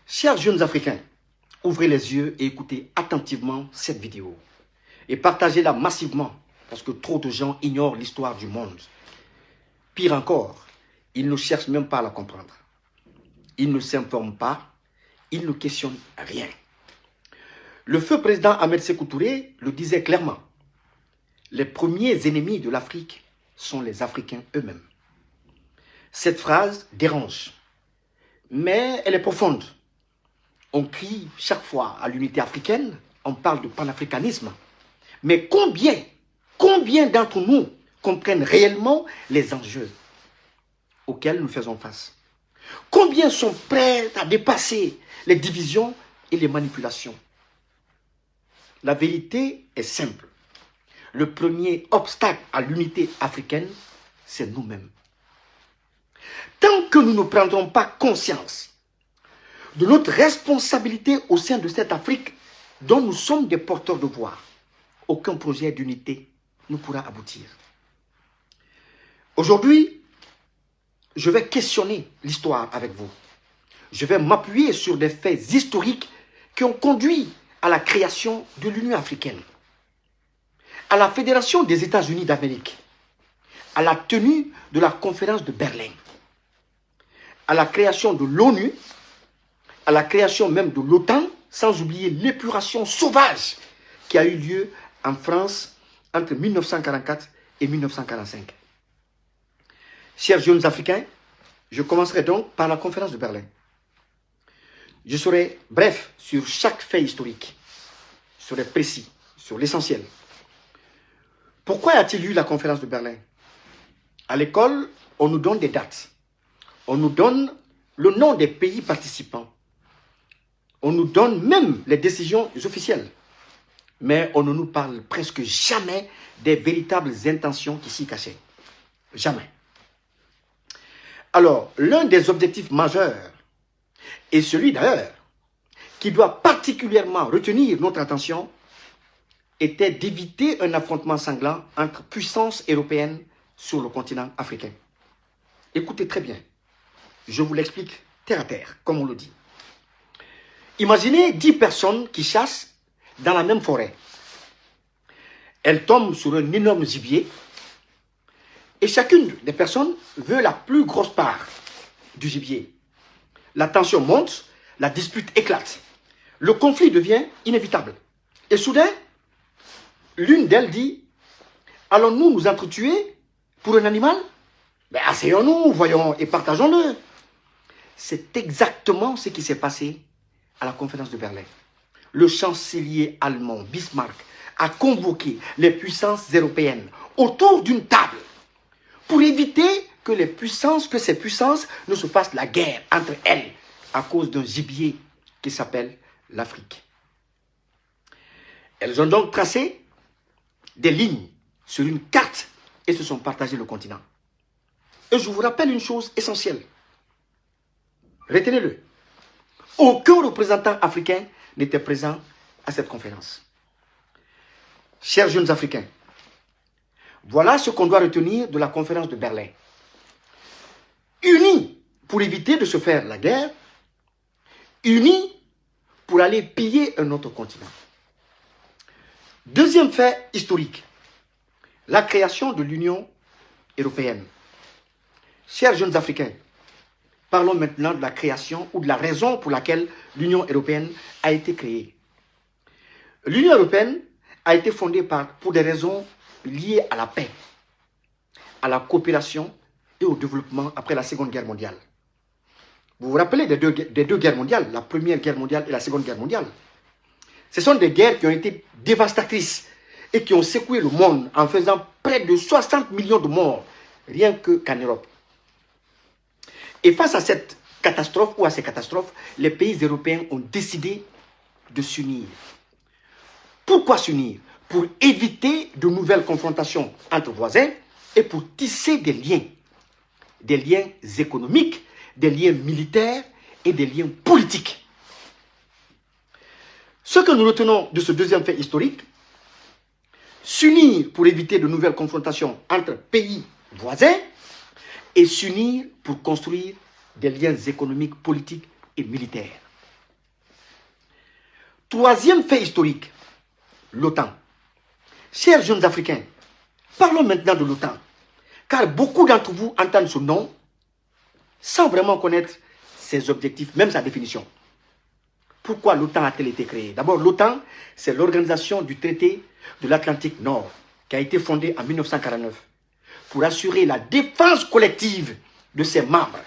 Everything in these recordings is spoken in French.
Chers jeunes Africains, ouvrez les yeux et écoutez attentivement cette vidéo. Et partagez-la massivement parce que trop de gens ignorent l'histoire du monde. Pire encore, ils ne cherchent même pas à la comprendre. Ils ne s'informent pas, ils ne questionnent rien. Le feu président Ahmed Sékou Touré le disait clairement. Les premiers ennemis de l'Afrique sont les Africains eux-mêmes. Cette phrase dérange, mais elle est profonde. On crie chaque fois à l'unité africaine, on parle de panafricanisme. Mais combien d'entre nous comprennent réellement les enjeux auxquels nous faisons face? Combien sont prêts à dépasser les divisions et les manipulations? La vérité est simple. Le premier obstacle à l'unité africaine, c'est nous-mêmes. Tant que nous ne prendrons pas conscience de notre responsabilité au sein de cette Afrique dont nous sommes des porteurs de voix, aucun projet d'unité ne pourra aboutir. Aujourd'hui, je vais questionner l'histoire avec vous. Je vais m'appuyer sur des faits historiques qui ont conduit à la création de l'Union africaine, à la Fédération des États-Unis d'Amérique, à la tenue de la conférence de Berlin, à la création de l'ONU, à la création même de l'OTAN, sans oublier l'épuration sauvage qui a eu lieu en France entre 1944 et 1945. Chers jeunes Africains, je commencerai donc par la conférence de Berlin. Je serai bref sur chaque fait historique. Je serai précis sur l'essentiel. Pourquoi y a-t-il eu la conférence de Berlin? À l'école, on nous donne des dates. On nous donne le nom des pays participants. On nous donne même les décisions officielles. Mais on ne nous parle presque jamais des véritables intentions qui s'y cachaient. Jamais. Alors, l'un des objectifs majeurs, et celui d'ailleurs, qui doit particulièrement retenir notre attention, était d'éviter un affrontement sanglant entre puissances européennes sur le continent africain. Écoutez très bien, je vous l'explique terre à terre, comme on le dit. Imaginez 10 personnes qui chassent dans la même forêt. Elles tombent sur un énorme gibier et chacune des personnes veut la plus grosse part du gibier. La tension monte, la dispute éclate. Le conflit devient inévitable. Et soudain, l'une d'elles dit « Allons-nous nous entretuer pour un animal? Ben, asseyons-nous, voyons et partageons-le. » C'est exactement ce qui s'est passé à la conférence de Berlin. Le chancelier allemand Bismarck a convoqué les puissances européennes autour d'une table pour éviter que ces puissances ne se fassent la guerre entre elles à cause d'un gibier qui s'appelle l'Afrique. Elles ont donc tracé des lignes sur une carte et se sont partagées le continent. Et je vous rappelle une chose essentielle. Retenez-le. Aucun représentant africain n'était présent à cette conférence. Chers jeunes Africains, voilà ce qu'on doit retenir de la conférence de Berlin. Unis pour éviter de se faire la guerre, unis pour aller piller un autre continent. Deuxième fait historique, la création de l'Union européenne. Chers jeunes Africains, parlons maintenant de la création ou de la raison pour laquelle l'Union européenne a été créée. L'Union européenne a été fondée pour des raisons liées à la paix, à la coopération et au développement après la Seconde Guerre mondiale. Vous vous rappelez des deux guerres mondiales, la Première Guerre mondiale et la Seconde Guerre mondiale. Ce sont des guerres qui ont été dévastatrices et qui ont secoué le monde en faisant près de 60 millions de morts, rien qu'en Europe. Et face à cette catastrophe ou à ces catastrophes, les pays européens ont décidé de s'unir. Pourquoi s'unir? Pour éviter de nouvelles confrontations entre voisins et pour tisser des liens économiques, des liens militaires et des liens politiques. Ce que nous retenons de ce deuxième fait historique, s'unir pour éviter de nouvelles confrontations entre pays voisins et s'unir pour construire des liens économiques, politiques et militaires. Troisième fait historique, l'OTAN. Chers jeunes Africains, parlons maintenant de l'OTAN. Car beaucoup d'entre vous entendent ce nom sans vraiment connaître ses objectifs, même sa définition. Pourquoi l'OTAN a-t-elle été créée? D'abord, l'OTAN, c'est l'organisation du traité de l'Atlantique Nord qui a été fondée en 1949 pour assurer la défense collective de ses membres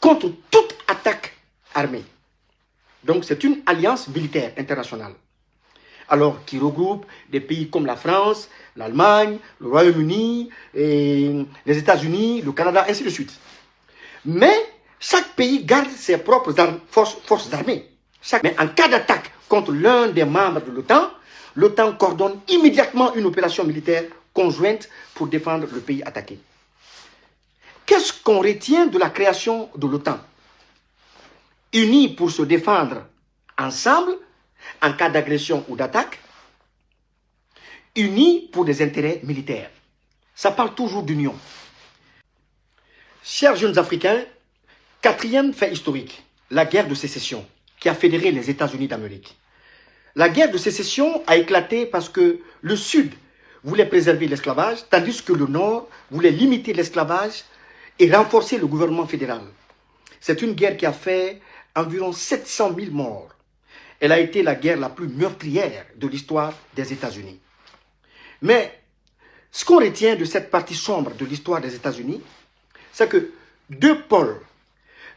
contre toute attaque armée. Donc, c'est une alliance militaire internationale. Alors, qui regroupe des pays comme la France, l'Allemagne, le Royaume-Uni, les États-Unis, le Canada, ainsi de suite. Mais chaque pays garde ses propres forces armées. Mais en cas d'attaque contre l'un des membres de l'OTAN, l'OTAN coordonne immédiatement une opération militaire conjointe pour défendre le pays attaqué. Qu'est-ce qu'on retient de la création de l'OTAN? Unis pour se défendre ensemble en cas d'agression ou d'attaque, unis pour des intérêts militaires. Ça parle toujours d'union. Chers jeunes Africains, quatrième fait historique, la guerre de sécession qui a fédéré les États-Unis d'Amérique. La guerre de sécession a éclaté parce que le Sud voulait préserver l'esclavage, tandis que le Nord voulait limiter l'esclavage et renforcer le gouvernement fédéral. C'est une guerre qui a fait environ 700 000 morts. Elle a été la guerre la plus meurtrière de l'histoire des États-Unis. Mais ce qu'on retient de cette partie sombre de l'histoire des États-Unis, c'est que deux pôles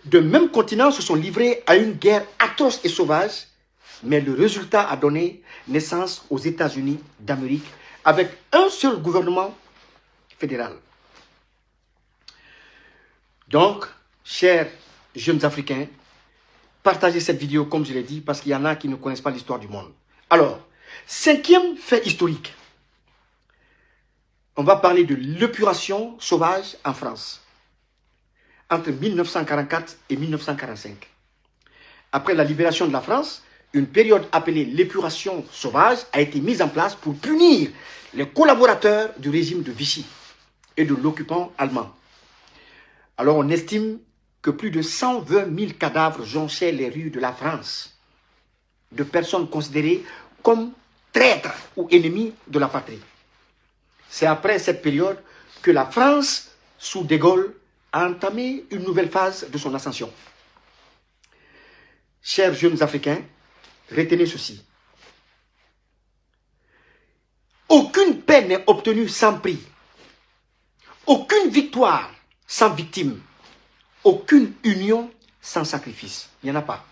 de même continent se sont livrés à une guerre atroce et sauvage, mais le résultat a donné naissance aux États-Unis d'Amérique avec un seul gouvernement fédéral. Donc, chers jeunes Africains, partagez cette vidéo comme je l'ai dit parce qu'il y en a qui ne connaissent pas l'histoire du monde. Alors, cinquième fait historique. On va parler de l'épuration sauvage en France entre 1944 et 1945. Après la libération de la France, une période appelée l'épuration sauvage a été mise en place pour punir les collaborateurs du régime de Vichy et de l'occupant allemand. Alors on estime que plus de 120 000 cadavres jonchaient les rues de la France, de personnes considérées comme traîtres ou ennemis de la patrie. C'est après cette période que la France, sous De Gaulle, a entamé une nouvelle phase de son ascension. Chers jeunes Africains, retenez ceci. Aucune paix n'est obtenue sans prix. Aucune victoire sans victime. Aucune union sans sacrifice. Il n'y en a pas.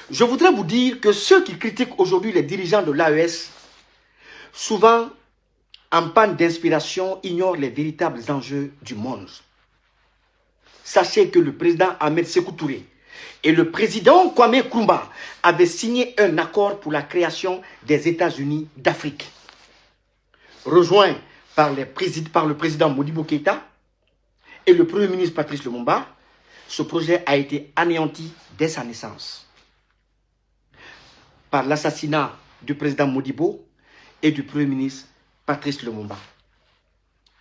Je voudrais vous dire que ceux qui critiquent aujourd'hui les dirigeants de l'AES, souvent en panne d'inspiration, ignorent les véritables enjeux du monde. Sachez que le président Ahmed Sékou Touré et le président Kwame Nkrumah avaient signé un accord pour la création des États-Unis d'Afrique. Rejoint par le président Modibo Keïta et le premier ministre Patrice Lumumba, ce projet a été anéanti dès sa naissance par l'assassinat du président Modibo et du premier ministre Patrice Lumumba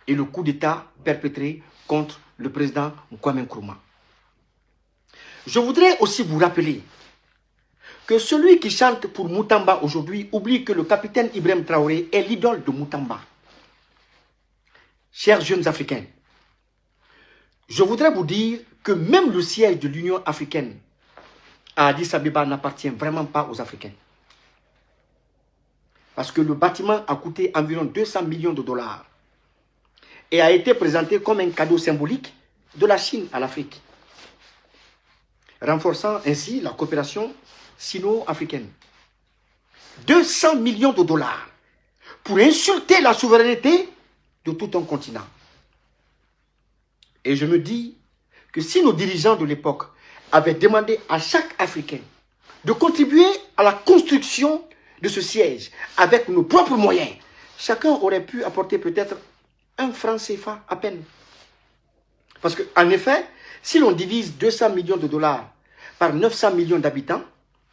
et le coup d'État perpétré contre le président Kwame Nkrumah. Je voudrais aussi vous rappeler que celui qui chante pour Moutamba aujourd'hui oublie que le capitaine Ibrahim Traoré est l'idole de Moutamba. Chers jeunes Africains, je voudrais vous dire que même le siège de l'Union africaine à Addis Abeba n'appartient vraiment pas aux Africains. Parce que le bâtiment a coûté environ 200 millions de dollars et a été présenté comme un cadeau symbolique de la Chine à l'Afrique, renforçant ainsi la coopération sino-africaine. 200 millions de dollars pour insulter la souveraineté de tout un continent. Et je me dis que si nos dirigeants de l'époque avaient demandé à chaque Africain de contribuer à la construction de ce siège avec nos propres moyens, chacun aurait pu apporter peut-être 1 franc CFA à peine. Parce qu'en effet, si l'on divise 200 millions de dollars par 900 millions d'habitants,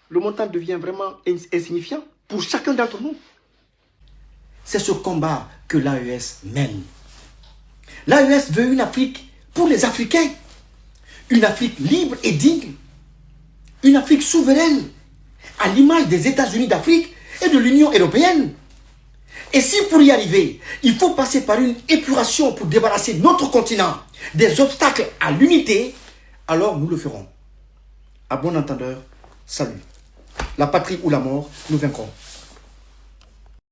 le montant devient vraiment insignifiant pour chacun d'entre nous. C'est ce combat que l'AES mène. L'AES veut une Afrique pour les Africains. Une Afrique libre et digne. Une Afrique souveraine, à l'image des États-Unis d'Afrique et de l'Union européenne. Et si pour y arriver, il faut passer par une épuration pour débarrasser notre continent des obstacles à l'unité, alors nous le ferons. À bon entendeur, salut. La patrie ou la mort, nous vaincrons.